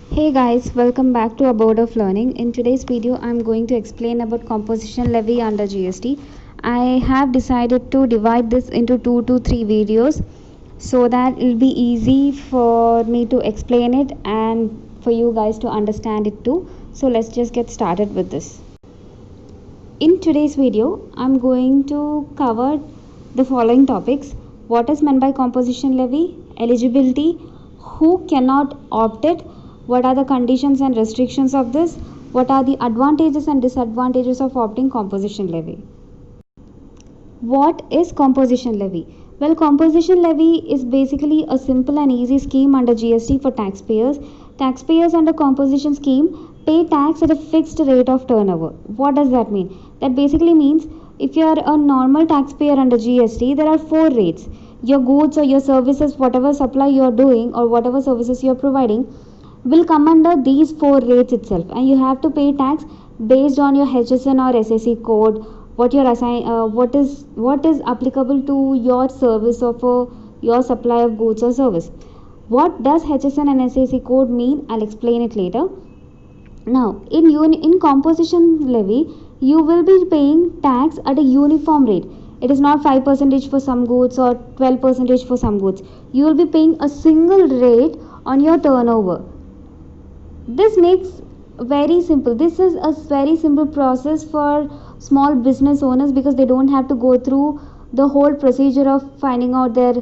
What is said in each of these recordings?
Hey guys, welcome back to Abode of Learning. In today's video, I'm going to explain about composition levy under GST. I have decided to divide this into 2 to 3 videos so that it'll be easy for me to explain it and for you guys to understand it too. So let's just get started with this. In today's video, I'm going to cover the following topics: what is meant by composition levy, eligibility, who cannot opt it, what are the conditions and restrictions of this, what are the advantages and disadvantages of opting composition levy. What is composition levy? Well, composition levy is basically a simple and easy scheme under GST for taxpayers. Taxpayers under composition scheme pay tax at a fixed rate of turnover. What does that mean? That basically means if you are a normal taxpayer under GST, there are 4 rates. Your goods or your services, whatever supply you are doing or whatever services you are providing, will come under these 4 rates itself, and you have to pay tax based on your HSN or SSC code, what is applicable to your service or for your supply of goods or service. What does HSN and SSC code mean? I'll explain it later. Now in composition levy, you will be paying tax at a uniform rate. It is not 5% for some goods or 12% for some goods. You will be paying a single rate on your turnover. This makes very simple. This is a very simple process for small business owners because they don't have to go through the whole procedure of finding out their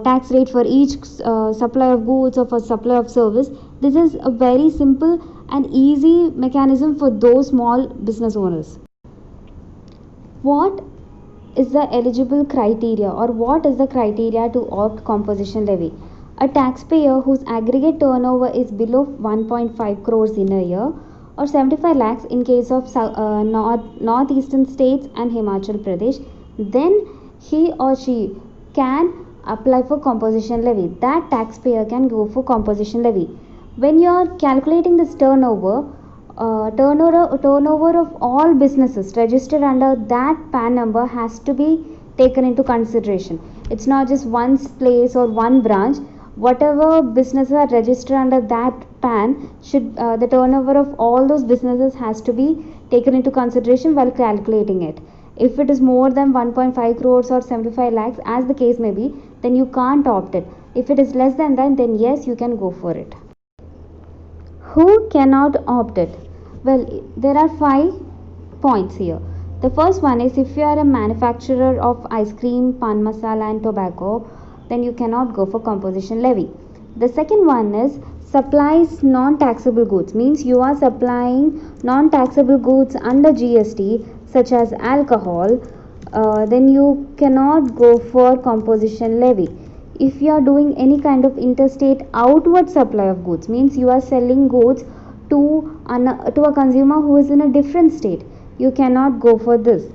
tax rate for each supply of goods or for supply of service. This is a very simple and easy mechanism for those small business owners. What is the eligible criteria, or what is the criteria to opt composition levy? A taxpayer whose aggregate turnover is below 1.5 crores in a year, or 75 lakhs in case of northeastern states and Himachal Pradesh, then he or she can apply for composition levy. That taxpayer can go for composition levy. When you are calculating this turnover of all businesses registered under that PAN number has to be taken into consideration. It's not just one place or one branch. Whatever businesses are registered under that PAN should the turnover of all those businesses has to be taken into consideration while calculating it. If it is more than 1.5 crores or 75 lakhs, as the case may be, then you can't opt it. If it is less than that, then yes, you can go for it. Who cannot opt it? Well, there are 5 points here. The first one is if you are a manufacturer of ice cream, pan masala and tobacco, then you cannot go for composition levy. The second one is supplies non-taxable goods, means you are supplying non-taxable goods under GST such as alcohol, then you cannot go for composition levy. If you are doing any kind of interstate outward supply of goods, means you are selling goods to a consumer who is in a different state, you cannot go for this.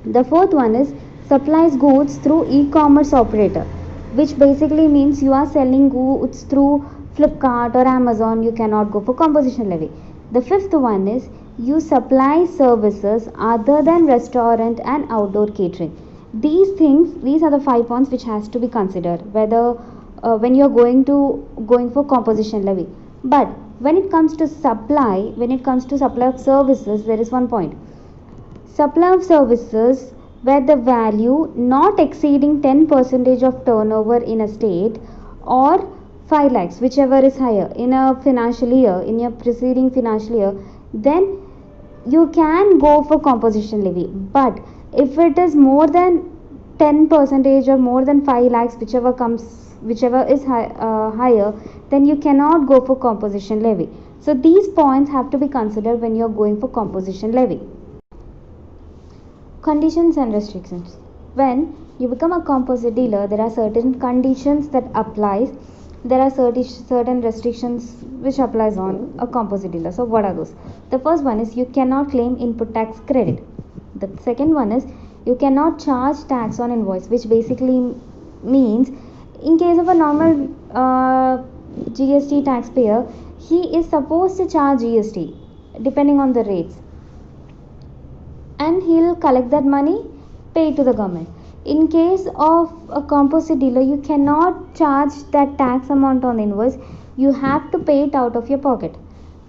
The fourth one is supplies goods through e-commerce operator, which basically means you are selling goods through Flipkart or Amazon, you cannot go for composition levy. The fifth one is you supply services other than restaurant and outdoor catering. These are the 5 points which has to be considered whether when you are going for composition levy. But when it comes to supply of services, there is one point. Supply of services where the value not exceeding 10% of turnover in a state, or 5 lakhs, whichever is higher in a financial year, in your preceding financial year, then you can go for composition levy. But if it is more than 10% or more than 5 lakhs, whichever is higher, then you cannot go for composition levy. So these points have to be considered when you are going for composition levy. Conditions and restrictions. When you become a composite dealer, there are certain conditions that applies. There are certain restrictions which applies on a composite dealer. So what are those? The first one is you cannot claim input tax credit. The second one is you cannot charge tax on invoice, which basically means in case of a normal GST taxpayer, he is supposed to charge GST depending on the rates, and he'll collect that money, pay to the government. In case of a composite dealer, you cannot charge that tax amount on the invoice you have to pay it out of your pocket.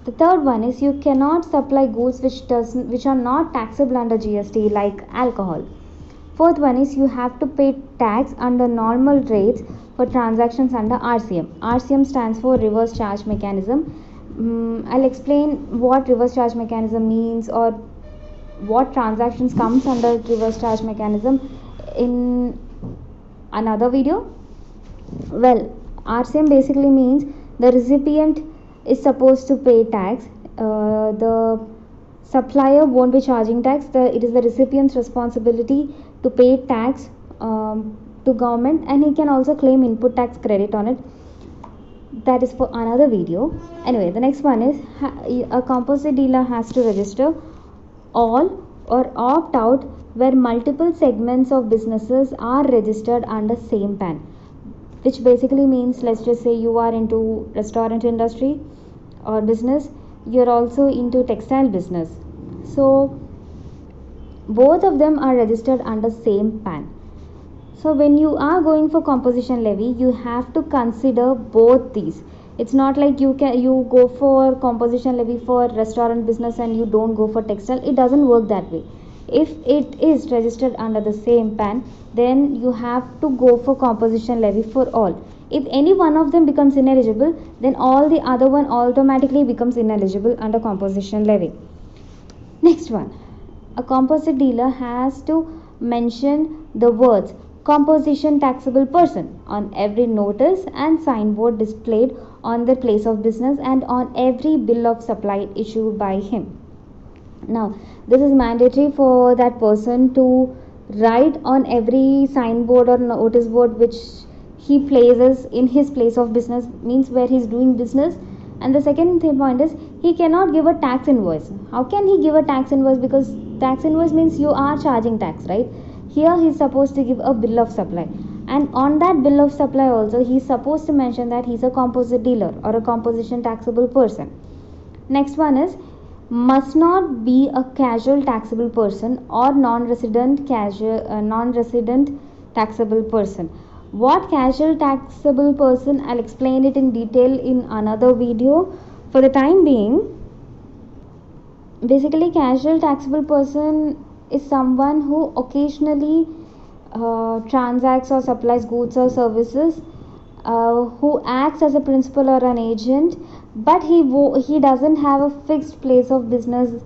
The third one is you cannot supply goods which are not taxable under GST, like alcohol. Fourth one is you have to pay tax under normal rates for transactions under RCM. RCM stands for reverse charge mechanism. I'll explain what reverse charge mechanism means or what transactions comes under reverse charge mechanism in another video. Well, RCM basically means the recipient is supposed to pay tax. The supplier won't be charging tax. It is the recipient's responsibility to pay tax to government, and he can also claim input tax credit on it. That is for another video. Anyway, the next one is a composite dealer has to register all or opt out where multiple segments of businesses are registered under same PAN, which basically means, let's just say you are into restaurant industry or business, you're also into textile business, so both of them are registered under same PAN. So when you are going for composition levy, you have to consider both these. It's not like you go for composition levy for restaurant business and you don't go for textile. It doesn't work that way. If it is registered under the same PAN, then you have to go for composition levy for all. If any one of them becomes ineligible, then all the other one automatically becomes ineligible under composition levy. Next one, a composite dealer has to mention the words composition taxable person on every notice and signboard displayed on the place of business and on every bill of supply issued by him. Now, this is mandatory for that person to write on every signboard or notice board which he places in his place of business, means where he is doing business. And the second point is he cannot give a tax invoice. How can he give a tax invoice? Because tax invoice means you are charging tax, right? Here he is supposed to give a bill of supply, and on that bill of supply also he is supposed to mention that he is a composite dealer or a composition taxable person. Next one is must not be a casual taxable person or non-resident taxable person. What casual taxable person, I'll explain it in detail in another video. For the time being, basically casual taxable person is someone who occasionally transacts or supplies goods or services, who acts as a principal or an agent, but he doesn't have a fixed place of business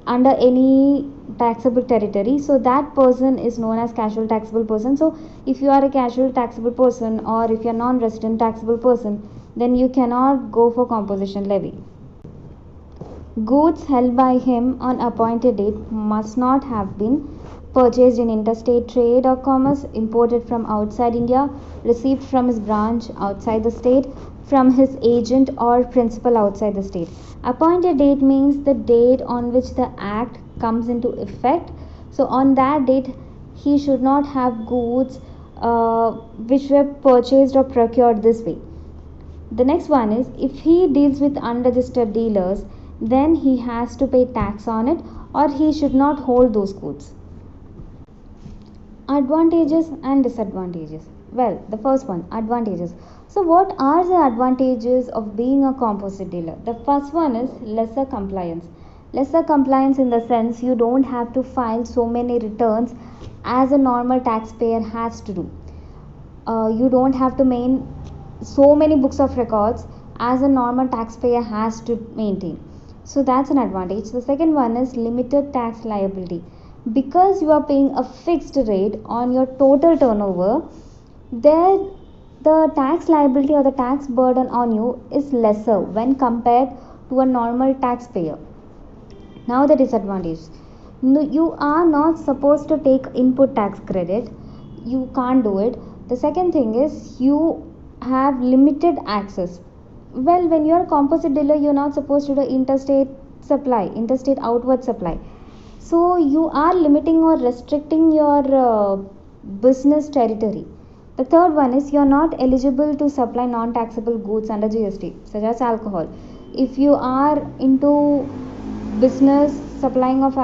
under any taxable territory. So that person is known as casual taxable person. So if you are a casual taxable person or if you are non-resident taxable person, then you cannot go for composition levy. Goods held by him on appointed date must not have been purchased in interstate trade or commerce, imported from outside India, received from his branch outside the state, from his agent or principal outside the state. Appointed date means the date on which the act comes into effect. So on that date he should not have goods which were purchased or procured this way. The next one is if he deals with unregistered dealers, then he has to pay tax on it, or he should not hold those goods. Advantages and disadvantages. Well, the first one, advantages. So what are the advantages of being a composite dealer? The first one is lesser compliance. Lesser compliance in the sense you don't have to file so many returns as a normal taxpayer has to do. You don't have to maintain so many books of records as a normal taxpayer has to maintain. So that's an advantage. The second one is limited tax liability. Because you are paying a fixed rate on your total turnover, there the tax liability or the tax burden on you is lesser when compared to a normal taxpayer. Now the disadvantage. You are not supposed to take input tax credit. You can't do it. The second thing is you have limited access. Well, when you are a composite dealer, you're not supposed to do interstate outward supply. So you are limiting or restricting your business territory. The third one is you are not eligible to supply non-taxable goods under GST, such as alcohol. If you are into business supplying of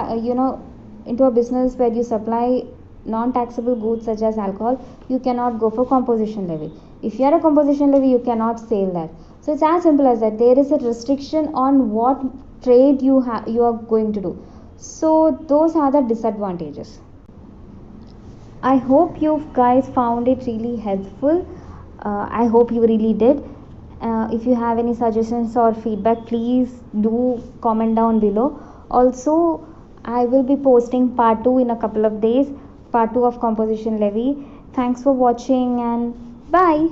into a business where you supply non-taxable goods such as alcohol, you cannot go for composition levy. If you are a composition levy, you cannot sell that. So it's as simple as that. There is a restriction on what trade you are going to do. So those are the disadvantages. I hope you guys found it really helpful. I hope you really did. If you have any suggestions or feedback, please do comment down below. Also, I will be posting part 2 in a couple of days, part 2 of composition levy. Thanks for watching and bye.